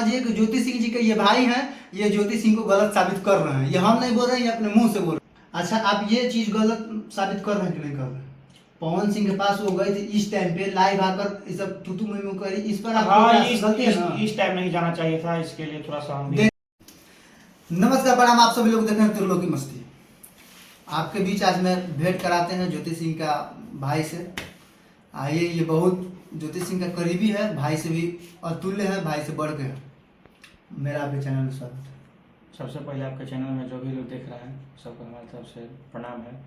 समझिए कि ज्योति सिंह जी के ये भाई हैं, ये ज्योति सिंह को गलत साबित कर रहे हैं। ये हम नहीं बोल रहे हैं, ये अपने मुंह से बोल रहे हैं। अच्छा, आप ये चीज गलत साबित कर रहे हैं कि नहीं कर रहे हैं? पवन सिंह के पास वो गए थे इस टाइम पे लाइव आकर ये सब तू मैं करी, इस पर आपको क्या गलती है ना? इस टाइम नहीं जाना चाहिए था, इसके लिए थोड़ा सा हम भी। नमस्कार, प्रणाम, आप सभी लोग देख रहे हैं त्रिलोक की मस्ती। आपके बीच आज मैं भेंट कराते हैं ज्योति सिंह का भाई से। आइए, ये बहुत ज्योति सिंह का करीबी है, भाई से भी अतुल्य है, भाई से बढ़ के है। मेरा आपके चैनल में स्वागत है। सबसे पहले आपके चैनल में जो भी लोग देख रहे हैं सबको हमारी तरफ से प्रणाम है।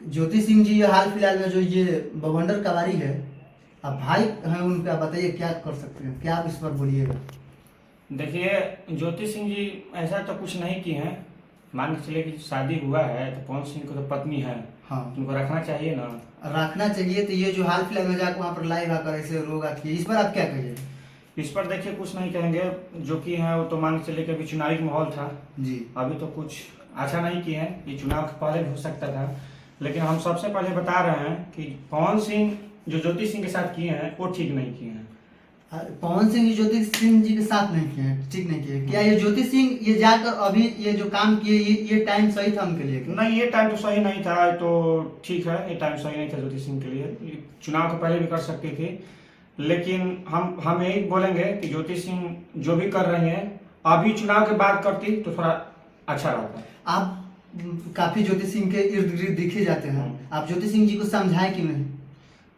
ज्योति सिंह जी हाल फिलहाल में जो ये बवंडर कवारी है, आप भाई हैं उनका, बताइए क्या कर सकते हैं, क्या आप इस पर बोलिएगा? देखिए, ज्योति सिंह जी ऐसा तो कुछ नहीं किए हैं। मान के चलिए कि शादी हुआ है तो पवन सिंह को तो पत्नी है, हाँ, उनको रखना चाहिए ना। रखना चाहिए। तो ये जो हाल फिलहाल में जाकर वहाँ पर लाइव आकर ऐसे लोग आती है, इस पर आप क्या कहिए? इस पर देखिए कुछ नहीं कहेंगे, जो कि है वो तो मान के चलिए कि अभी चुनावी माहौल था जी, अभी तो कुछ अच्छा नहीं किए हैं। ये चुनाव के पहले भी हो सकता था, लेकिन हम सबसे पहले बता रहे हैं कि पवन सिंह जो ज्योति सिंह के साथ किए हैं वो ठीक नहीं किए हैं। पवन सिंह जी ज्योति सिंह जी के साथ नहीं किए, ठीक नहीं किए। क्या ये ज्योति सिंह ये जाकर अभी ये जो काम किए, ये टाइम सही था उनके लिए? नहीं, ये टाइम तो सही नहीं था, तो ठीक है, ये टाइम सही नहीं था ज्योति सिंह के लिए। ये चुनाव के पहले भी कर सकती थी, लेकिन हम यही बोलेंगे कि ज्योति सिंह जो भी कर रही हैं अभी चुनाव के बाद करती तो थोड़ा अच्छा रहता। आप काफी ज्योति सिंह के इर्द गिर्द दिखे जाते हैं, आप ज्योति सिंह जी को समझाएं क्यों नहीं?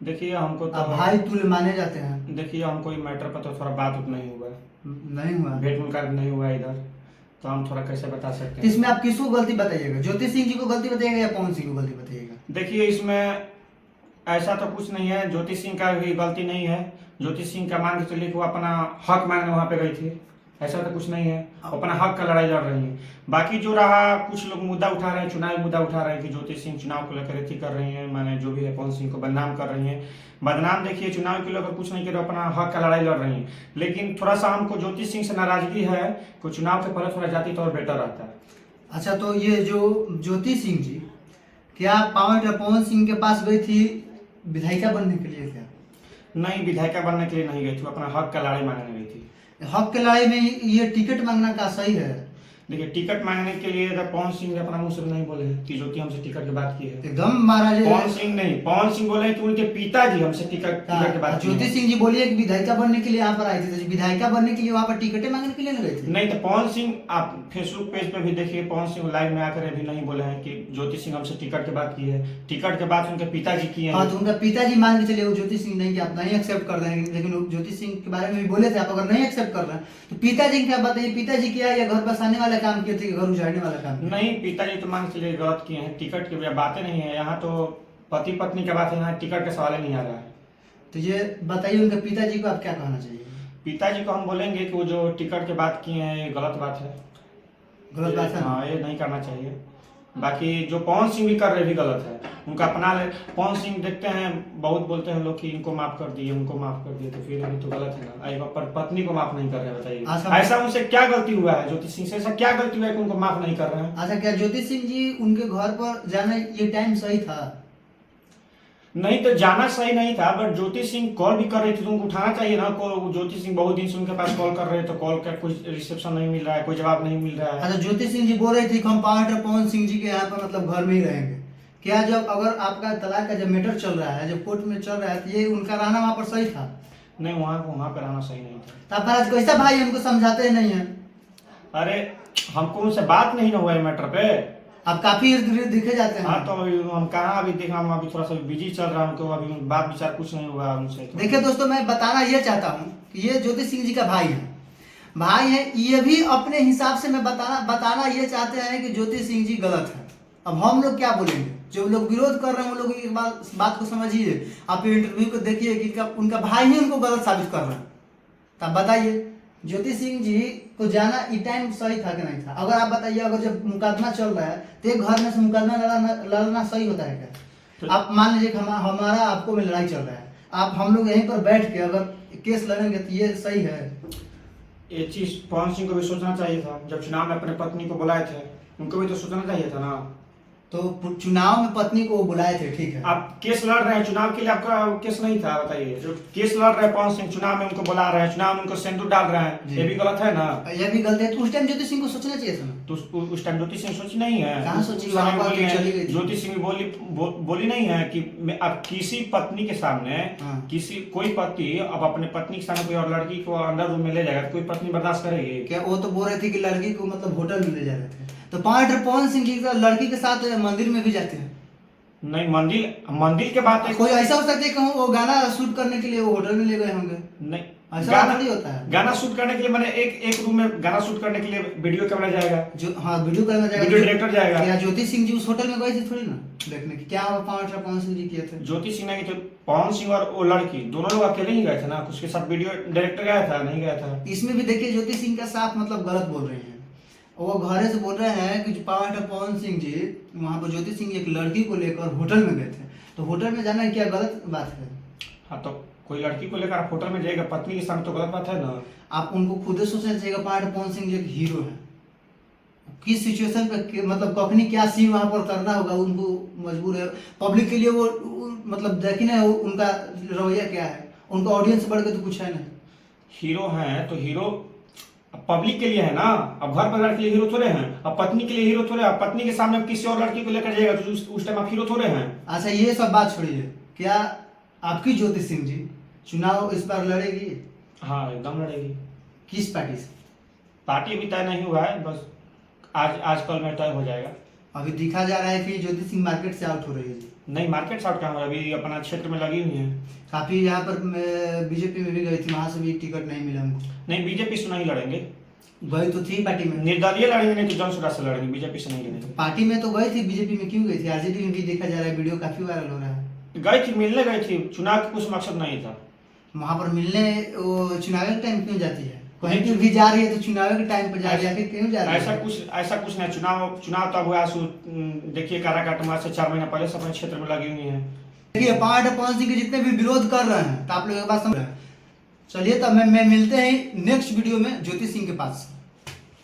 देखिए हमको तो भाई तुल्य माने जाते हैं। देखिए हमको ये मैटर पर तो थोड़ा बात उतना नहीं हुआ, नहीं हुआ, भेंट मुलाकात नहीं हुआ इधर, तो हम थोड़ा कैसे बता सकते हैं। इसमें आप किसको गलती बताइएगा? ज्योति सिंह जी को गलती बताइएगा या पवन सिंह को गलती बताइएगा? देखिए, इसमें ऐसा तो कुछ नहीं है, ज्योति सिंह का भी गलती नहीं है। ज्योति सिंह का मान के चलिए कि वो अपना हक मांगने वहां पे गई थी, ऐसा तो कुछ नहीं है, वो अपना हक का लड़ाई लड़ रही है। बाकी जो रहा, कुछ लोग मुद्दा उठा रहे हैं, चुनावी मुद्दा उठा रहे हैं कि ज्योति सिंह चुनाव को लेकर अथी कर रही है, माने जो भी है पवन सिंह को बदनाम कर रही है। बदनाम देखिए, चुनाव के लेकर कुछ नहीं कर रहे, अपना हक का लड़ाई लड़ रही है। लेकिन थोड़ा सा हमको ज्योति सिंह से नाराजगी है कि चुनाव के पहले थोड़ा जाती तो और बेटर रहता है। अच्छा, तो ये जो ज्योति सिंह जी क्या पवन सिंह के पास गई थी विधायिका बनने के लिए? क्या नहीं, विधायिका बनने के लिए नहीं गई थी, अपना हक का लड़ाई मांगने गई थी। हक के लड़ाई में ये टिकट मांगना का सही है? देखिए, टिकट मांगने के लिए पवन सिंह ने अपना मुंह से नहीं बोले हैं कि ज्योति हमसे टिकट की बात की है। एकदम महाराज, पवन सिंह नहीं, पवन सिंह बोले कि उनके पिताजी हमसे टिकट की बात की है। ज्योति सिंह जी बोलिए कि विधायिका बनने के लिए यहाँ पर आई थी, तो विधायिका बनने के लिए वहाँ पर टिकटें मांगने के लिए नहीं गए थे? नहीं, तो पवन सिंह आप फेसबुक पेज पे भी देखिए, पवन सिंह लाइव में आकर अभी नहीं बोले हैं कि ज्योति सिंह हमसे टिकट की बात की है। टिकट के बाद उनके पिताजी किए हैं। हाँ, तो उनका पिताजी मान के चलिए, वो ज्योति सिंह नहीं कि आप नहीं एक्सेप्ट कर रहे हैं, लेकिन ज्योति सिंह के बारे में भी बोले थे। आप अगर नहीं एक्सेप्ट कर रहे हैं तो पिताजी क्या बताइए, पिताजी किया या घर बसाने वाला काम किए थे, घर उजाड़ने वाला काम? नहीं, पिताजी तो मान के चलिए गलत किए हैं, टिकट की बातें नहीं है यहाँ, तो पति पत्नी की बात है, यहाँ टिकट का सवाल नहीं आ रहा है। तो ये बताइए, उनके पिताजी को आप क्या कहना चाहिए? पिताजी को हम बोलेंगे कि वो जो टिकट की बात किए हैं ये गलत बात है, गलत बात है। हाँ, ये नहीं करना चाहिए। बाकी जो पवन सिंह भी कर रहे भी गलत है, उनका अपना पवन सिंह देखते हैं, बहुत बोलते हैं लोग कि इनको माफ कर दिए, उनको माफ कर दिए, तो फिर अभी तो गलत है ना। एक पर पत्नी को माफ नहीं कर रहे, बताइए ऐसा उनसे क्या गलती हुआ है? ज्योति सिंह से ऐसा क्या गलती हुआ है कि उनको माफ नहीं कर रहे हैं? अच्छा, क्या ज्योति सिंह जी उनके घर पर जाना ये टाइम सही था? नहीं, तो जाना सही नहीं था, बट ज्योति सिंह कॉल भी कर रही थी तो उनको उठाना चाहिए ना। ज्योति सिंह बहुत दिन से उनके पास कॉल कर रहे हैं, तो कॉल का कोई रिसेप्शन नहीं मिल रहा है, कोई जवाब नहीं मिल रहा है। अच्छा, ज्योति सिंह जी बोल रही थी कि हम पार्टनर पवन सिंह जी के यहाँ पर मतलब घर में ही रहेंगे। क्या जब अगर आपका तलाक का जब मैटर चल रहा है, जब कोर्ट में चल रहा है, तो ये उनका रहना वहाँ पर सही था? नहीं, वहाँ पर रहना सही नहीं था। तब आज कैसा भाई उनको समझाते नहीं है? अरे, हमको उनसे बात नहीं ना हुआ है मैटर पे। आप काफी इर्द गिर्द दिखे जाते हैं। हाँ, तो हम कहाँ अभी देखा, हम अभी थोड़ा सा बिजी चल रहा है, हमको अभी बात विचार कुछ नहीं हुआ उनसे। तो देखिए दोस्तों, मैं बताना ये चाहता हूँ कि ये ज्योति सिंह जी का भाई है, ये भी अपने हिसाब से मैं बताना ये चाहते हैं कि ज्योति सिंह जी गलत है। अब हम लोग क्या बोलेंगे? जो लोग विरोध कर रहे हैं वो लोग एक बात को समझिए, आप इंटरव्यू को देखिए कि उनका भाई ही उनको गलत साबित कर रहा है। तब बताइए, ज्योति सिंह जी को जाना ये टाइम सही था कि नहीं था? अगर आप बताइए, अगर जब मुकदमा चल रहा है तो एक घर में से मुकदमा लड़ना सही होता है क्या? तो आप मान लीजिए कि हमारा आपको में लड़ाई चल रहा है, आप हम लोग यहीं पर बैठ के अगर केस लड़ेंगे तो ये सही है? ये चीज पवन सिंह को भी सोचना चाहिए था। जब चुनाव में अपने पत्नी को बुलाए थे, उनको भी तो सोचना चाहिए था ना। तो चुनाव में पत्नी को वो बुलाए थे, ठीक है। आप केस लड़ रहे हैं, चुनाव के लिए आपका केस नहीं था, बताइए। जो केस लड़ रहे हैं पवन सिंह, चुनाव में उनको बुला रहे हैं, चुनाव में उनको सिंदूर डाल रहे हैं, जी। ये भी गलत है ना। यह भी गलत है। तो उस टाइम ज्योति सिंह को सोचना चाहिए था ना। तो उस टाइम ज्योति सिंह सोची नहीं है, कहाँ सोची, उस वहाँ समय पर बोली है, चली गई थी। ज्योति सिंह बोली नहीं है कि अब किसी पत्नी के सामने हाँ। किसी कोई पति अब अपने पत्नी के सामने कोई और लड़की को अंदर रूम में ले जाएगा तो कोई पत्नी बर्दाश्त करेगी क्या वो तो बोल रहे थे कि लड़की को मतलब होटल में ले जा रहे थे। तो पवन सिंह जी लड़की के साथ मंदिर में भी जाते हैं। नहीं, मंदिर के बात है। कोई ऐसा हो सकता है कि वो गाना शूट करने के लिए वो होटल में ले गए होंगे। नहीं, ऐसा नहीं होता है। गाना शूट करने के लिए मैंने एक रूम में गाना शूट करने के लिए वीडियो कैमरा जाएगा, जो हाँ वीडियो कैमरा जाएगा, वीडियो डायरेक्टर जाएगा। क्या ज्योति सिंह जी उस होटल में गए थे थोड़ी ना देखने की, क्या पवन सिंह जी किए थे। ज्योति सिंह ने तो पवन सिंह और वो लड़की दोनों लोग अकेले ही गए थे ना, उसके साथ वीडियो डायरेक्टर गया था, नहीं गया था। इसमें भी देखिए ज्योति सिंह का साफ मतलब गलत बोल रहे हैं। वो घरे से बोल रहे हैं कि पवन सिंह जी वहाँ पर ज्योति सिंह एक लड़की को लेकर होटल में गए थे। तो होटल में जाना क्या गलत बात है। हाँ, तो कोई लड़की को लेकर आप होटल में जाएगा पत्नी के सामने, तो गलत बात है ना। आप उनको खुद सोचना चाहिए। पवन सिंह जी एक हीरो है, किस सिचुएशन पे मतलब कखनी क्या सीन वहाँ पर करना होगा उनको मजबूर है। पब्लिक के लिए वो मतलब देखी ना उनका रवैया क्या है, उनका ऑडियंस बढ़ के तो कुछ है नहीं। हीरो हैं तो हीरो पब्लिक के लिए है ना, अब घर परिवार के लिए हीरो थोड़े हैं, अब पत्नी के लिए हीरो थोड़े। अब पत्नी के सामने किसी और लड़की को लेकर जाएगा तो उस टाइम आप हीरो थोड़े हैं। अच्छा ये सब बात छोड़िए, क्या आपकी ज्योति सिंह जी चुनाव इस बार लड़ेगी? हाँ, एकदम लड़ेगी। किस पार्टी से? पार्टी अभी तय नहीं हुआ है, बस आज कल में तय हो जाएगा। अभी दिखा जा रहा है कि ज्योति सिंह मार्केट से आउट हो रही है। नहीं, मार्केट से आउट कहाँ हो रहा है, अभी अपना क्षेत्र में लगी हुई है। काफी यहाँ पर बीजेपी में भी गई थी, वहां से भी टिकट नहीं मिला उनको। नहीं, बीजेपी से नहीं लड़ेंगे, गई तो थी पार्टी में। निर्दलीय लड़ेंगे, नहीं तो जनसुरा से लड़ेंगे, बीजेपी से नहीं लड़ेंगे। पार्टी में तो गई थी, बीजेपी में क्यों गई थी? आरजेडी में भी देखा जा रहा है, वीडियो काफी वायरल हो रहा है। गई थी, मिलने गई थी, चुनाव का कुछ मकसद नहीं था। वहां पर मिलने वो चुनाव के टाइम क्यों जाती है? कहीं पे भी जा रही है तो चुनाव के टाइम पर जा रही है, फिर क्यों जा रही है? ऐसा कुछ नहीं। चुनाव तब हुआ, देखिए काराकाट मार्च से 4 महीना पहले से अपने क्षेत्र में लगी हुई है। देखिए पवन सिंह के जितने भी विरोध कर रहे हैं तो आप लोग एक बात समझ रहे हैं। चलिए तब मैं मिलते हैं नेक्स्ट वीडियो में ज्योति सिंह के पास।